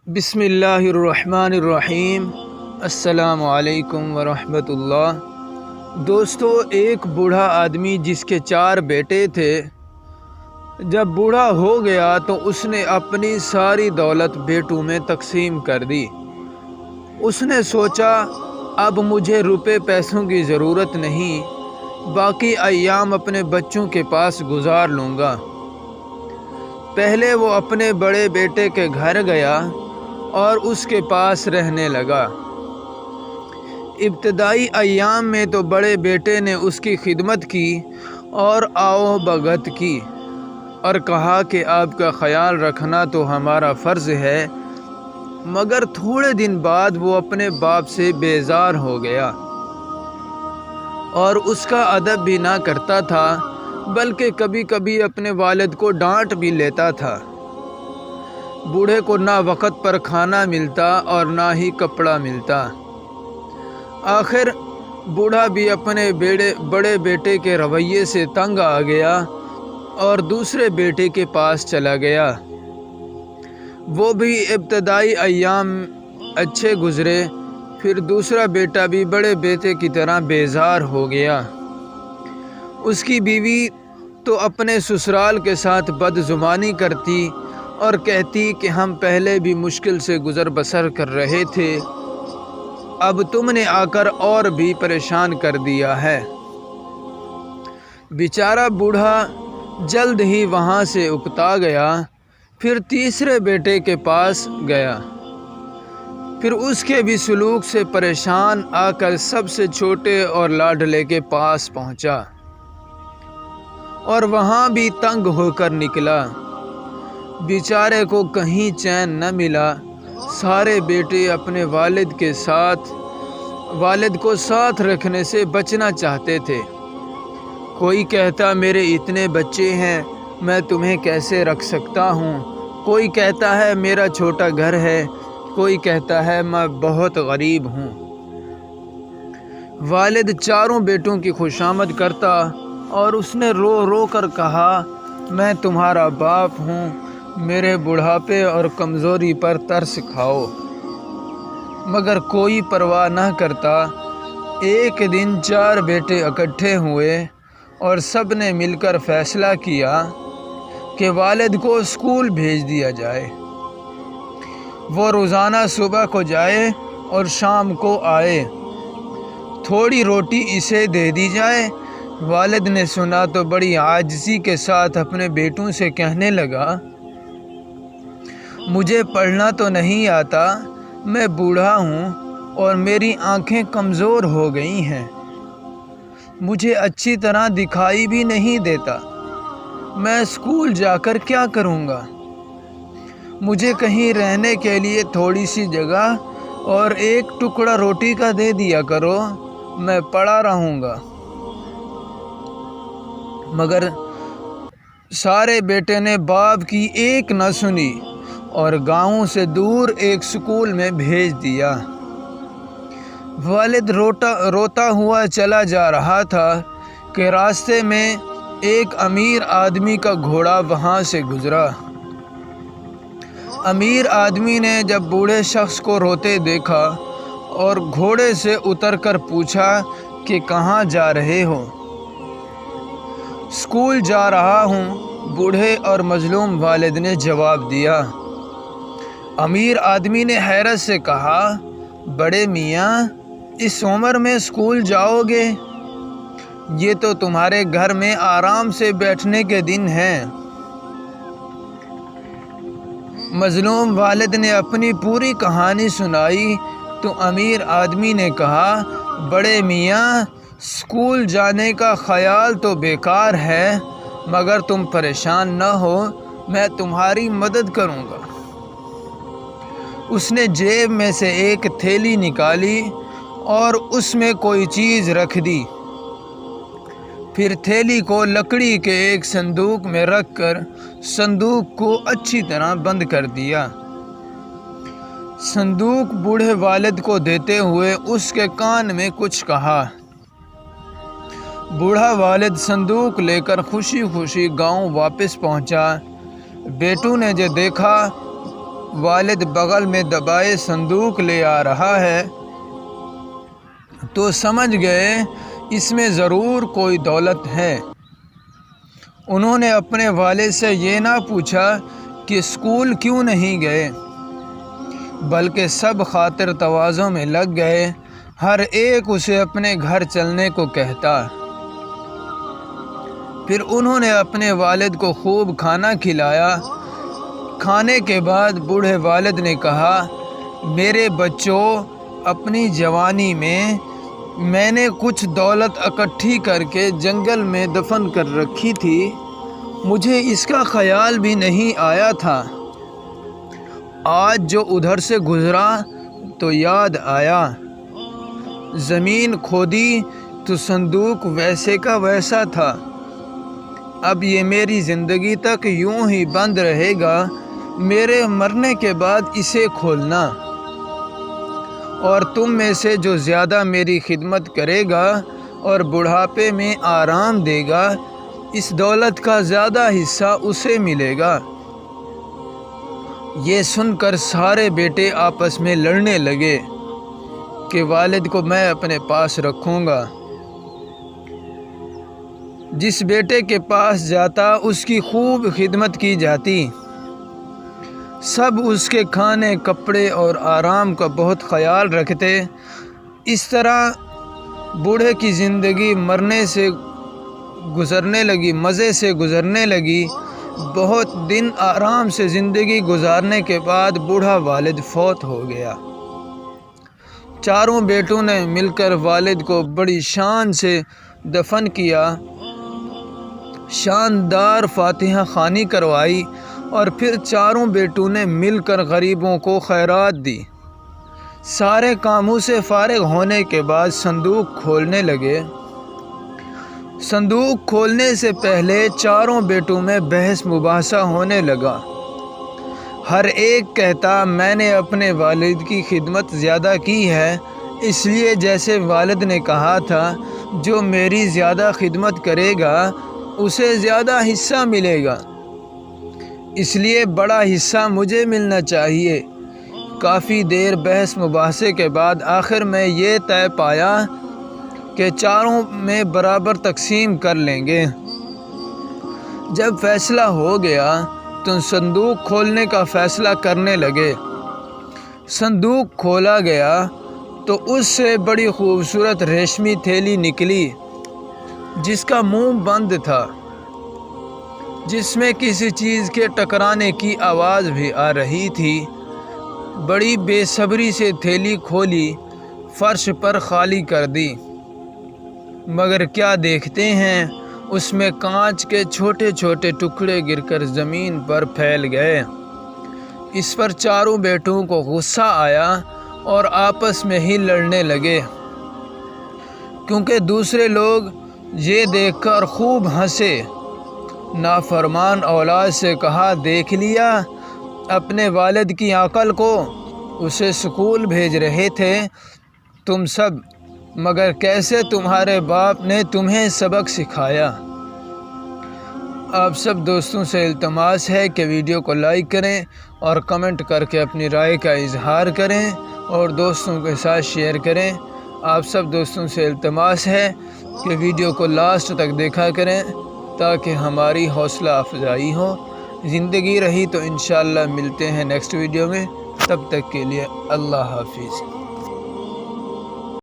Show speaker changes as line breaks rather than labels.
بسم اللہ الرحمن الرحیم۔ السلام علیکم ورحمۃ اللہ۔ دوستو، ایک بوڑھا آدمی جس کے 4 بیٹے تھے، جب بوڑھا ہو گیا تو اس نے اپنی ساری دولت بیٹوں میں تقسیم کر دی۔ اس نے سوچا اب مجھے روپے پیسوں کی ضرورت نہیں، باقی ایام اپنے بچوں کے پاس گزار لوں گا۔ پہلے وہ اپنے بڑے بیٹے کے گھر گیا اور اس کے پاس رہنے لگا۔ ابتدائی ایام میں تو بڑے بیٹے نے اس کی خدمت کی اور آؤ بھگت کی اور کہا کہ آپ کا خیال رکھنا تو ہمارا فرض ہے، مگر تھوڑے دن بعد وہ اپنے باپ سے بیزار ہو گیا اور اس کا ادب بھی نہ کرتا تھا، بلکہ کبھی کبھی اپنے والد کو ڈانٹ بھی لیتا تھا۔ بوڑھے کو نہ وقت پر کھانا ملتا اور نہ ہی کپڑا ملتا۔ آخر بوڑھا بھی اپنے بڑے بیٹے کے رویے سے تنگ آ گیا اور دوسرے بیٹے کے پاس چلا گیا۔ وہ بھی ابتدائی ایام اچھے گزرے، پھر دوسرا بیٹا بھی بڑے بیٹے کی طرح بیزار ہو گیا۔ اس کی بیوی تو اپنے سسرال کے ساتھ بدزبانی کرتی اور کہتی کہ ہم پہلے بھی مشکل سے گزر بسر کر رہے تھے، اب تم نے آ کر اور بھی پریشان کر دیا ہے۔ بیچارہ بوڑھا جلد ہی وہاں سے اکتا گیا، پھر تیسرے بیٹے کے پاس گیا، پھر اس کے بھی سلوک سے پریشان آ کر سب سے چھوٹے اور لاڈلے کے پاس پہنچا اور وہاں بھی تنگ ہو کر نکلا۔ بیچارے کو کہیں چین نہ ملا۔ سارے بیٹے اپنے والد کو ساتھ رکھنے سے بچنا چاہتے تھے۔ کوئی کہتا میرے اتنے بچے ہیں، میں تمہیں کیسے رکھ سکتا ہوں؟ کوئی کہتا ہے میرا چھوٹا گھر ہے، کوئی کہتا ہے میں بہت غریب ہوں۔ والد 4 بیٹوں کی خوشامد کرتا اور اس نے رو رو کر کہا میں تمہارا باپ ہوں، میرے بڑھاپے اور کمزوری پر ترس کھاؤ۔ مگر کوئی پرواہ نہ کرتا۔ ایک دن 4 بیٹے اکٹھے ہوئے اور سب نے مل کر فیصلہ کیا کہ والد کو اسکول بھیج دیا جائے۔ وہ روزانہ صبح کو جائے اور شام کو آئے، تھوڑی روٹی اسے دے دی جائے۔ والد نے سنا تو بڑی عاجزی کے ساتھ اپنے بیٹوں سے کہنے لگا مجھے پڑھنا تو نہیں آتا، میں بوڑھا ہوں اور میری آنکھیں کمزور ہو گئی ہیں، مجھے اچھی طرح دکھائی بھی نہیں دیتا، میں اسکول جا کر کیا کروں گا؟ مجھے کہیں رہنے کے لیے تھوڑی سی جگہ اور ایک ٹکڑا روٹی کا دے دیا کرو، میں پڑا رہوں گا۔ مگر سارے بیٹے نے باپ کی ایک نہ سنی اور گاؤں سے دور ایک اسکول میں بھیج دیا۔ والد روتا ہوا چلا جا رہا تھا کہ راستے میں ایک امیر آدمی کا گھوڑا وہاں سے گزرا۔ امیر آدمی نے جب بوڑھے شخص کو روتے دیکھا اور گھوڑے سے اتر کر پوچھا کہ کہاں جا رہے ہو؟ اسکول جا رہا ہوں، بوڑھے اور مظلوم والد نے جواب دیا۔ امیر آدمی نے حیرت سے کہا بڑے میاں، اس عمر میں اسکول جاؤ گے؟ یہ تو تمہارے گھر میں آرام سے بیٹھنے کے دن ہیں۔ مظلوم والد نے اپنی پوری کہانی سنائی تو امیر آدمی نے کہا بڑے میاں، اسکول جانے کا خیال تو بیکار ہے، مگر تم پریشان نہ ہو، میں تمہاری مدد کروں گا۔ اس نے جیب میں سے ایک تھیلی نکالی اور اس میں کوئی چیز رکھ دی، پھر تھیلی کو لکڑی کے ایک صندوق میں رکھ کر صندوق کو اچھی طرح بند کر دیا۔ صندوق بوڑھے والد کو دیتے ہوئے اس کے کان میں کچھ کہا۔ بوڑھا والد صندوق لے کر خوشی خوشی گاؤں واپس پہنچا۔ بیٹوں نے جو دیکھا والد بغل میں دبائے صندوق لے آ رہا ہے تو سمجھ گئے اس میں ضرور کوئی دولت ہے۔ انہوں نے اپنے والد سے یہ نہ پوچھا کہ اسکول کیوں نہیں گئے، بلکہ سب خاطر تواضع میں لگ گئے، ہر ایک اسے اپنے گھر چلنے کو کہتا۔ پھر انہوں نے اپنے والد کو خوب کھانا کھلایا۔ کھانے کے بعد بوڑھے والد نے کہا، میرے بچوں، اپنی جوانی میں نے کچھ دولت اکٹھی کر کے جنگل میں دفن کر رکھی تھی، مجھے اس کا خیال بھی نہیں آیا تھا۔ آج جو ادھر سے گزرا تو یاد آیا، زمین کھودی تو صندوق ویسے کا ویسا تھا، اب یہ میری زندگی تک یوں ہی بند رہے گا، میرے مرنے کے بعد اسے کھولنا، اور تم میں سے جو زیادہ میری خدمت کرے گا اور بڑھاپے میں آرام دے گا، اس دولت کا زیادہ حصہ اسے ملے گا۔ یہ سن کر سارے بیٹے آپس میں لڑنے لگے کہ والد کو میں اپنے پاس رکھوں گا۔ جس بیٹے کے پاس جاتا اس کی خوب خدمت کی جاتی، سب اس کے کھانے کپڑے اور آرام کا بہت خیال رکھتے۔ اس طرح بوڑھے کی زندگی مرنے سے گزرنے لگی، مزے سے گزرنے لگی۔ بہت دن آرام سے زندگی گزارنے کے بعد بوڑھا والد فوت ہو گیا۔ چاروں بیٹوں نے مل کر والد کو بڑی شان سے دفن کیا، شاندار فاتحہ خوانی کروائی، اور پھر چاروں بیٹوں نے مل کر غریبوں کو خیرات دی۔ سارے کاموں سے فارغ ہونے کے بعد صندوق کھولنے لگے۔ صندوق کھولنے سے پہلے چاروں بیٹوں میں بحث مباحثہ ہونے لگا۔ ہر ایک کہتا، میں نے اپنے والد کی خدمت زیادہ کی ہے، اس لیے جیسے والد نے کہا تھا، جو میری زیادہ خدمت کرے گا اسے زیادہ حصہ ملے گا، اس لیے بڑا حصہ مجھے ملنا چاہیے۔ کافی دیر بحث مباحثے کے بعد آخر میں یہ طے پایا کہ چاروں میں برابر تقسیم کر لیں گے۔ جب فیصلہ ہو گیا تو صندوق کھولنے کا فیصلہ کرنے لگے۔ صندوق کھولا گیا تو اس سے بڑی خوبصورت ریشمی تھیلی نکلی جس کا منہ بند تھا، جس میں کسی چیز کے ٹکرانے کی آواز بھی آ رہی تھی۔ بڑی بے صبری سے تھیلی کھولی، فرش پر خالی کر دی، مگر کیا دیکھتے ہیں، اس میں کانچ کے چھوٹے چھوٹے ٹکڑے گر کر زمین پر پھیل گئے۔ اس پر چاروں بیٹوں کو غصہ آیا اور آپس میں ہی لڑنے لگے، کیونکہ دوسرے لوگ یہ دیکھ کر خوب ہنسے۔ نافرمان اولاد سے کہا، دیکھ لیا اپنے والد کی عقل کو، اسے اسکول بھیج رہے تھے تم سب، مگر کیسے تمہارے باپ نے تمہیں سبق سکھایا۔ آپ سب دوستوں سے التماس ہے کہ ویڈیو کو لائک کریں اور کمنٹ کر کے اپنی رائے کا اظہار کریں اور دوستوں کے ساتھ شیئر کریں۔ آپ سب دوستوں سے التماس ہے کہ ویڈیو کو لاسٹ تک دیکھا کریں تاکہ ہماری حوصلہ افزائی ہو۔ زندگی رہی تو انشاءاللہ ملتے ہیں نیکسٹ ویڈیو میں، تب تک کے لیے اللہ حافظ۔